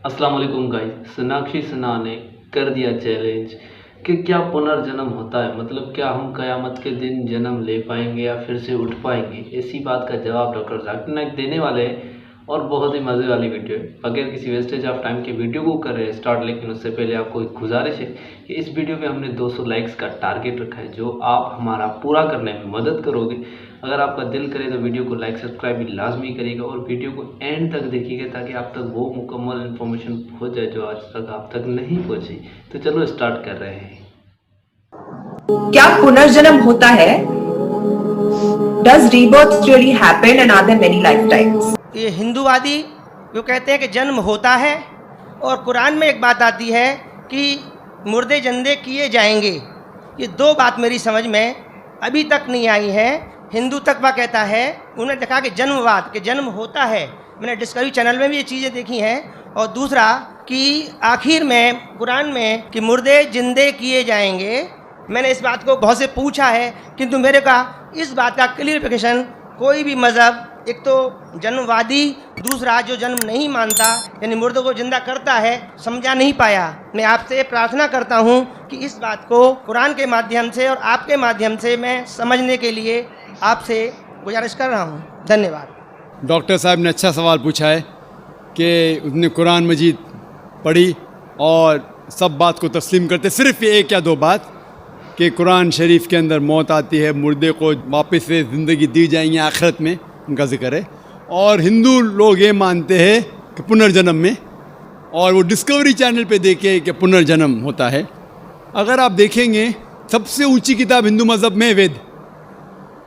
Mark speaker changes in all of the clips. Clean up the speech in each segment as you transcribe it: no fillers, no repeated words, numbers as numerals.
Speaker 1: अस्सलाम वालेकुम गाइस। सोनाक्षी सिन्हा ने कर दिया चैलेंज कि क्या पुनर्जन्म होता है, मतलब क्या हम क़यामत के दिन जन्म ले पाएंगे या फिर से उठ पाएंगे। इसी बात का जवाब डॉक्टर जाकिर नाइक देने वाले हैं और बहुत ही मज़े वाली वीडियो है। बगैर किसी वेस्टेज ऑफ टाइम के वीडियो को कर रहे हैं स्टार्ट, लेकिन उससे पहले आपको एक गुजारिश है कि इस वीडियो पे हमने 200 लाइक्स का टारगेट रखा है, जो आप हमारा पूरा करने में मदद करोगे। अगर आपका दिल करे तो वीडियो को लाइक सब्सक्राइब भी लाजमी करिएगा और वीडियो को एंड तक देखिएगा ताकि आप तक वो मुकम्मल इन्फॉर्मेशन पहुंच जाए जो आज तक आप तक नहीं पहुंची। तो चलो स्टार्ट कर रहे हैं।
Speaker 2: क्या पुनर्जन्म होता है? Does rebirth really happen and are there many lifetimes?
Speaker 3: ये हिंदूवादी जो कहते हैं कि जन्म होता है और कुरान में एक बात आती है कि मुर्दे जिंदे किए जाएंगे। ये दो बात मेरी समझ में अभी तक नहीं आई है। हिंदू तकवा कहता है, उन्होंने देखा कि जन्मवाद कि जन्म होता है, मैंने डिस्कवरी चैनल में भी ये चीज़ें देखी हैं। और दूसरा कि आखिर में कुरान में कि मुर्दे जिंदे किए जाएंगे। मैंने इस बात को बहुत से पूछा है, किंतु मेरे का इस बात का क्लियरिफिकेशन कोई भी मज़हब, एक तो जन्मवादी, दूसरा जो जन्म नहीं मानता यानी मुर्दों को जिंदा करता है, समझा नहीं पाया। मैं आपसे प्रार्थना करता हूँ कि इस बात को कुरान के माध्यम से और आपके माध्यम से मैं समझने के लिए आपसे गुजारिश कर रहा हूँ। धन्यवाद।
Speaker 4: डॉक्टर साहब ने अच्छा सवाल पूछा है कि उसने कुरान मजीद पढ़ी और सब बात को तस्लीम करते, सिर्फ ये एक या दो बात कि कुरान शरीफ के अंदर मौत आती है, मुर्दे को वापस से ज़िंदगी दी जाएंगी आखिरत में, उनका जिक्र है। और हिंदू लोग ये मानते हैं कि पुनर्जन्म में, और वो डिस्कवरी चैनल पे देखे कि पुनर्जन्म होता है। अगर आप देखेंगे सबसे ऊंची किताब हिंदू मज़हब में वेद,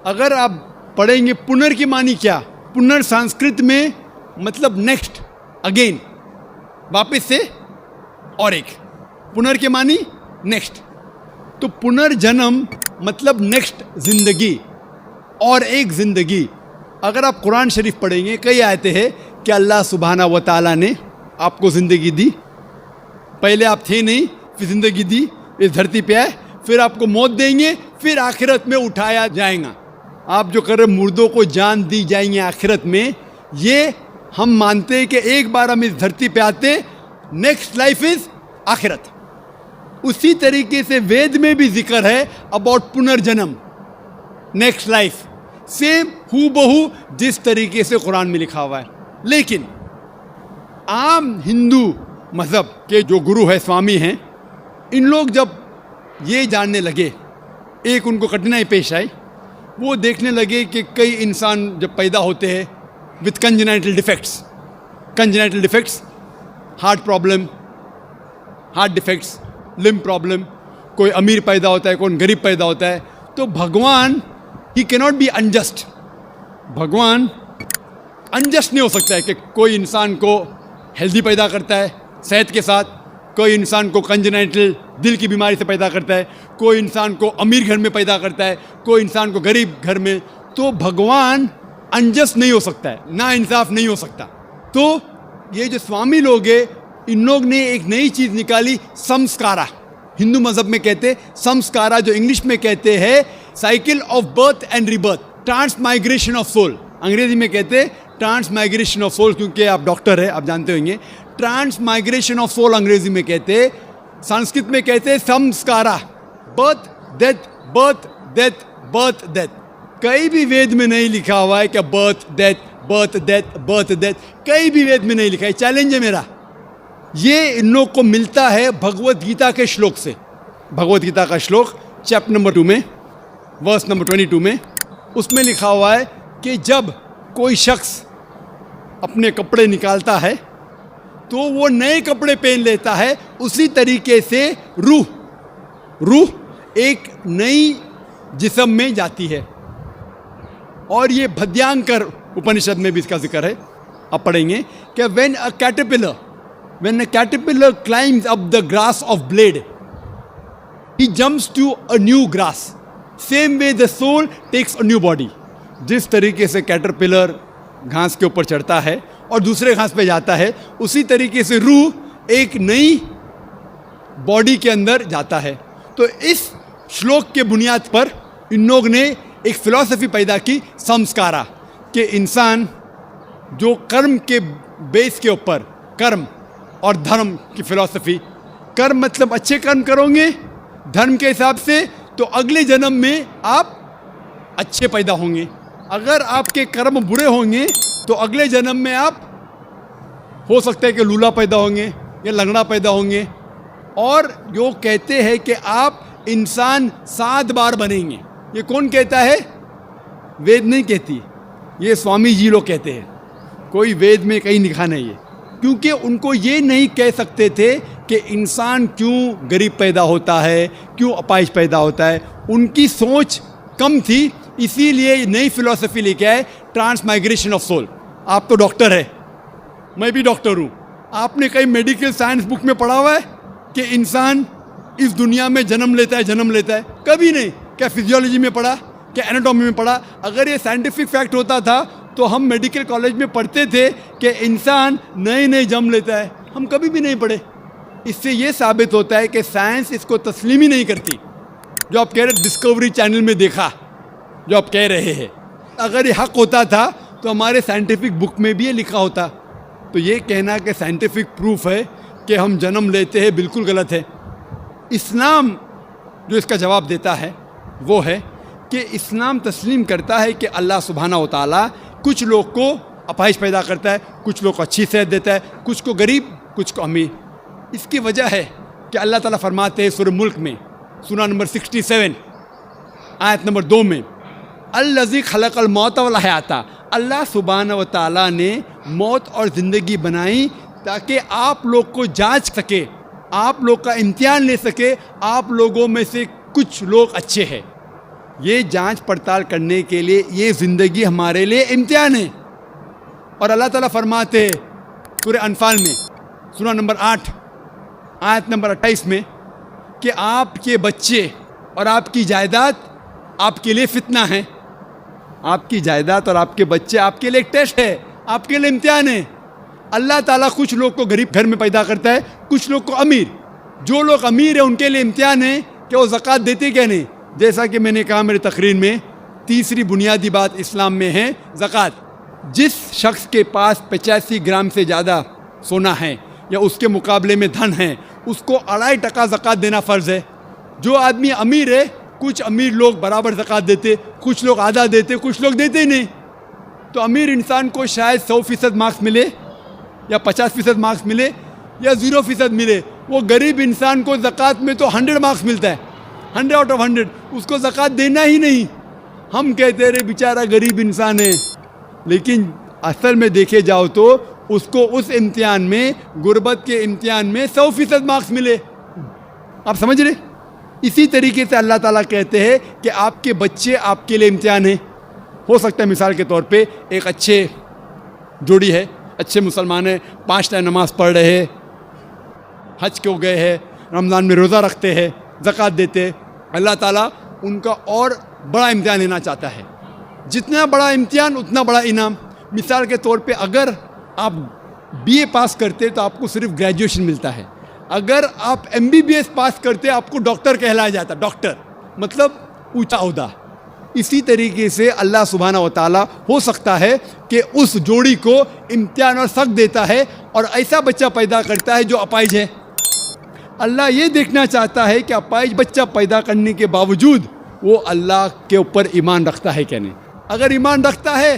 Speaker 4: अगर आप पढ़ेंगे पुनर की मानी क्या, पुनर संस्कृत में मतलब नेक्स्ट, अगेन, वापस से, और एक पुनर के मानी नेक्स्ट। तो पुनर्जन्म मतलब नेक्स्ट ज़िंदगी और एक ज़िंदगी। अगर आप कुरान शरीफ पढ़ेंगे, कई आयतें हैं कि अल्लाह सुब्हाना व तआला ने आपको ज़िंदगी दी, पहले आप थे नहीं, फिर ज़िंदगी दी, इस धरती पे आए, फिर आपको मौत देंगे, फिर आखिरत में उठाया जाएगा। आप जो कर रहे मुर्दों को जान दी जाएंगे आखिरत में, ये हम मानते हैं कि एक बार हम इस धरती पे आते, नेक्स्ट लाइफ इज़ आखिरत। उसी तरीके से वेद में भी जिक्र है अबाउट पुनर्जन्म, नेक्स्ट लाइफ, सेम हूबहू जिस तरीके से कुरान में लिखा हुआ है। लेकिन आम हिंदू मज़हब के जो गुरु है, स्वामी हैं, इन लोग जब ये जानने लगे, एक उनको कठिनाई पेश आई, वो देखने लगे कि कई इंसान जब पैदा होते हैं with congenital defects, heart problem, heart defects, limb problem, कोई अमीर पैदा होता है, कोई गरीब पैदा होता है, तो भगवान ही कैनॉट बी अनजस्ट। भगवान अनजस्ट नहीं हो सकता है कि कोई इंसान को हेल्दी पैदा करता है सेहत के साथ, कोई इंसान को कंजेनाइटल दिल की बीमारी से पैदा करता है, कोई इंसान को अमीर घर में पैदा करता है, कोई इंसान को गरीब घर में। तो भगवान अनजस्ट नहीं हो सकता है, ना इंसाफ नहीं हो सकता। तो ये जो स्वामी लोग हैं, इन लोग ने एक नई चीज़ निकाली, संस्कारा। हिंदू मज़हब में कहते संस्कारा, जो इंग्लिश में कहते हैं cycle of birth and rebirth, transmigration of soul. अंग्रेजी में कहते ट्रांसमाइग्रेशन ऑफ सोल, क्योंकि आप डॉक्टर हैं, आप जानते होंगे। ट्रांसमाइग्रेशन ऑफ सोल अंग्रेजी में कहते, संस्कृत में कहते संस्कारा, birth death, birth death, birth death. कहीं भी वेद में नहीं लिखा हुआ है कि birth death, birth death, birth death, कहीं भी वेद में नहीं लिखा है। चैलेंज है मेरा, ये इन लोग को मिलता है भगवत गीता के श्लोक से। भगवत गीता का श्लोक चैप्टर नंबर 2 में, वर्स नंबर 22 में, उसमें लिखा हुआ है कि जब कोई शख्स अपने कपड़े निकालता है तो वो नए कपड़े पहन लेता है, उसी तरीके से रूह एक नई जिस्म में जाती है। और ये भद्यांकर उपनिषद में भी इसका जिक्र है, आप पढ़ेंगे कि when a caterpillar climbs up the grass of blade, he jumps to a new grass. Same way the soul takes a new body. जिस तरीके से कैटरपिलर घास के ऊपर चढ़ता है और दूसरे घास पे जाता है, उसी तरीके से रूह एक नई बॉडी के अंदर जाता है। तो इस श्लोक के बुनियाद पर इन लोग ने एक फिलॉसफी पैदा की, संस्कारा, कि इंसान जो कर्म के बेस के ऊपर, कर्म और धर्म की फिलॉसफी। कर्म मतलब अच्छे कर्म करोगे धर्म के हिसाब से तो अगले जन्म में आप अच्छे पैदा होंगे। अगर आपके कर्म बुरे होंगे तो अगले जन्म में आप हो सकता है कि लूला पैदा होंगे या लंगड़ा पैदा होंगे। और जो कहते हैं कि आप इंसान 7 बार बनेंगे, ये कौन कहता है? वेद नहीं कहती, ये स्वामी जी लोग कहते हैं। कोई वेद में कहीं लिखा नहीं है, क्योंकि उनको ये नहीं कह सकते थे कि इंसान क्यों गरीब पैदा होता है, क्यों अपाहिज पैदा होता है। उनकी सोच कम थी, इसीलिए नई फिलॉसफी लेके आए, ट्रांसमाइग्रेशन ऑफ सोल। आप तो डॉक्टर है, मैं भी डॉक्टर हूँ। आपने कहीं मेडिकल साइंस बुक में पढ़ा हुआ है कि इंसान इस दुनिया में जन्म लेता है? कभी नहीं। क्या फिजियोलॉजी में पढ़ा, क्या एनाटॉमी में पढ़ा? अगर ये साइंटिफिक फैक्ट होता था तो हम मेडिकल कॉलेज में पढ़ते थे कि इंसान नए जन्म लेता है। हम कभी भी नहीं पढ़े। इससे ये साबित होता है कि साइंस इसको तस्लीम ही नहीं करती। जो आप कह रहे डिस्कवरी चैनल में देखा, जो आप कह रहे हैं, अगर ये हक होता था तो हमारे साइंटिफिक बुक में भी ये लिखा होता। तो ये कहना कि साइंटिफिक प्रूफ है कि हम जन्म लेते हैं, बिल्कुल गलत है। इस्लाम जो इसका जवाब देता है वो है कि इस्लाम तस्लीम करता है कि अल्लाह सुब्हानहू व तआला कुछ लोग को अपाहिज पैदा करता है, कुछ लोग को अच्छी सेहत देता है, कुछ को गरीब, कुछ को अमीर। इसकी वजह है कि अल्लाह ताला फरमाते हैं सूरह मुल्क में, सूरा नंबर 67 आयत नंबर 2 में, अल्लज़ी खलक़ल मौत वल हयाता, अल्लाह सुब्हानहू व तआला ने मौत और ज़िंदगी बनाई ताकि आप लोग को जांच सके, आप लोग का इम्तिहान ले सके, आप लोगों में से कुछ लोग अच्छे हैं। ये जांच पड़ताल करने के लिए ये ज़िंदगी हमारे लिए इम्तिहान है। और अल्लाह ताला फरमाते हैं सूरह अनफाल में, सूरा नंबर 8 आयत नंबर 28 में, कि आपके बच्चे और आपकी जायदाद आपके लिए फितना है। आपकी जायदाद और आपके बच्चे आपके लिए एक टेस्ट है, आपके लिए इम्तिहान है। अल्लाह ताला कुछ लोग को गरीब घर में पैदा करता है, कुछ लोग को अमीर। जो लोग अमीर हैं उनके लिए इम्तिहान है कि वो ज़कात देते क्या नहीं। जैसा कि मैंने कहा मेरी तकरीर में, तीसरी बुनियादी बात इस्लाम में है ज़कात। जिस शख्स के पास 85 ग्राम से ज़्यादा सोना है या उसके मुकाबले में धन है, उसको 2.5% ज़कात देना फ़र्ज़ है। जो आदमी अमीर है, कुछ अमीर लोग बराबर ज़कात देते, कुछ लोग आधा देते, कुछ लोग देते ही नहीं। तो अमीर इंसान को शायद 100% मार्क्स मिले या 50% मार्क्स मिले या 0% मिले। वो गरीब इंसान को ज़कात में तो 100 मार्क्स मिलता है, 100 आउट ऑफ 100। उसको ज़कात देना ही नहीं। हम कहते रहे बेचारा गरीब इंसान है, लेकिन असल में देखे जाओ तो उसको उस इम्तिहान में, गुर्बत के इम्तिहान में 100% मार्क्स मिले। आप समझ रहे? इसी तरीके से अल्लाह ताला कहते हैं कि आपके बच्चे आपके लिए इम्तिहान है। हो सकता है मिसाल के तौर पे एक अच्छे जोड़ी है, अच्छे मुसलमान है, 5 टाइम नमाज़ पढ़ रहे हैं, हज को गए हैं, रमज़ान में रोज़ा रखते हैं, ज़कात देते हैं। अल्लाह ताला उनका और बड़ा इम्तिहान लेना चाहता है। जितना बड़ा इम्तिहान उतना बड़ा इनाम। मिसाल के तौर पे अगर आप BA पास करते तो आपको सिर्फ ग्रेजुएशन मिलता है। अगर आप MBBS पास करते आपको डॉक्टर कहलाया जाता। डॉक्टर मतलब ऊंचा ओहदा। इसी तरीके से अल्लाह सुब्हानहू व तआला हो सकता है कि उस जोड़ी को इम्तिहान और सख्त देता है और ऐसा बच्चा पैदा करता है जो अपाहिज है। अल्लाह ये देखना चाहता है कि अपाहिज बच्चा पैदा करने के बावजूद वो अल्लाह के ऊपर ईमान रखता है क्या नहीं। अगर ईमान रखता है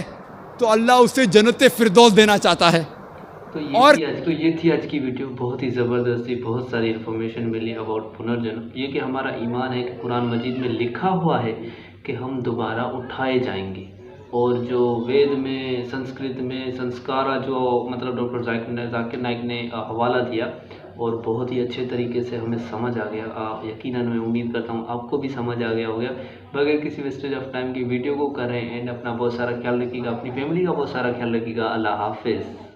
Speaker 4: तो अल्लाह उसे जन्नत फिरदौस देना चाहता है।
Speaker 1: तो
Speaker 4: और
Speaker 1: ये थी आज की वीडियो। बहुत ही ज़बरदस्त थी, बहुत सारी इन्फॉर्मेशन मिली अबाउट पुनर्जन्म। ये कि हमारा ईमान है कि कुरान मजीद में लिखा हुआ है कि हम दोबारा उठाए जाएंगे। और जो वेद में, संस्कृत में संस्कारा जो मतलब डॉक्टर जाकिर नाइक ने हवाला दिया और बहुत ही अच्छे तरीके से हमें समझ आ गया। यकीनन मैं उम्मीद करता हूँ आपको भी समझ आ गया होगा। बगैर किसी वेस्टेज ऑफ टाइम की वीडियो को करें एंड अपना बहुत सारा ख्याल रखिएगा, अपनी फैमिली का बहुत सारा ख्याल रखिएगा। अल्लाह हाफिज़।